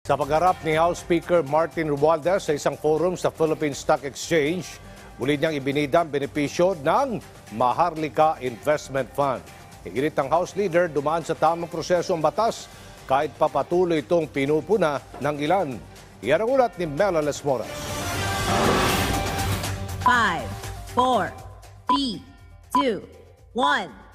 Sa pagharap ni House Speaker Martin Romualdez sa isang forum sa Philippine Stock Exchange, muli niyang ibinida ang benepisyo ng Maharlika Investment Fund. Higit ang House Leader dumaan sa tamang proseso ang batas kahit papatuloy itong pinupuna ng ilan. Iyan ang ulat ni Mela Les Moras. 5, 4, 3, 2, 1.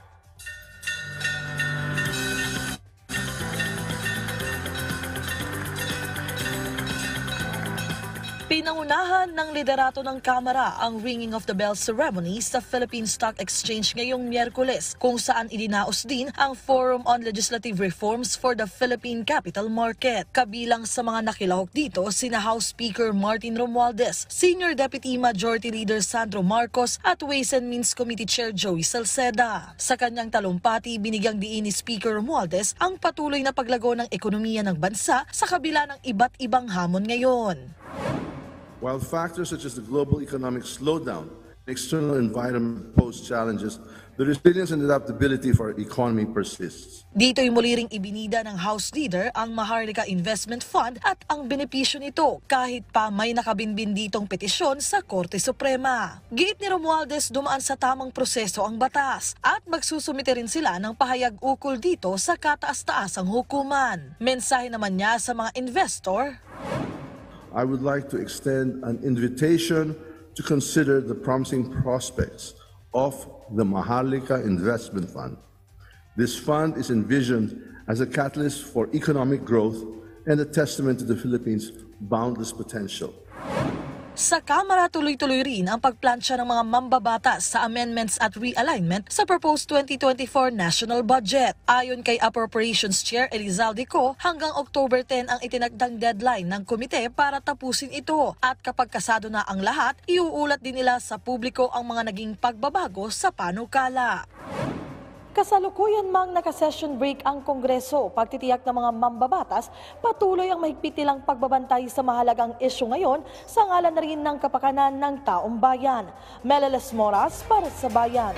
Pinangunahan ng liderato ng Kamara ang ringing of the bell ceremony sa Philippine Stock Exchange ngayong Miyerkules, kung saan idinaos din ang Forum on Legislative Reforms for the Philippine Capital Market. Kabilang sa mga nakilahok dito sina House Speaker Martin Romualdez, Senior Deputy Majority Leader Sandro Marcos at Ways and Means Committee Chair Joey Salceda. Sa kanyang talumpati, binigyang diin ni Speaker Romualdez ang patuloy na paglago ng ekonomiya ng bansa sa kabila ng iba't ibang hamon ngayon. While factors such as the global economic slowdown and external environment pose challenges, the resilience and adaptability for our economy persists. Dito'y muli ring ibinida ng House Leader ang Maharlika Investment Fund at ang benepisyo nito kahit pa may nakabinbin ditong petisyon sa Korte Suprema. Giit ni Romualdez, dumaan sa tamang proseso ang batas at magsusumite rin sila ng pahayag ukol dito sa kataas-taasang hukuman. Mensahe naman niya sa mga investor, I would like to extend an invitation to consider the promising prospects of the Maharlika Investment Fund. This fund is envisioned as a catalyst for economic growth and a testament to the Philippines' boundless potential. Sa Kamara, tuloy-tuloy rin ang pagplansya ng mga mambabatas sa amendments at realignment sa proposed 2024 national budget. Ayon kay Appropriations Chair Elizalde Co, hanggang October 10 ang itinagdang deadline ng komite para tapusin ito. At kapag kasado na ang lahat, iuulat din nila sa publiko ang mga naging pagbabago sa panukala. Kasalukuyan mang naka-session break ang Kongreso, pagtitiyak ng mga mambabatas, patuloy ang mahigpit nilang pagbabantay sa mahalagang isyu ngayon sa ngalan na rin ng kapakanan ng taong bayan. Mela Les Moras para sa Bayan.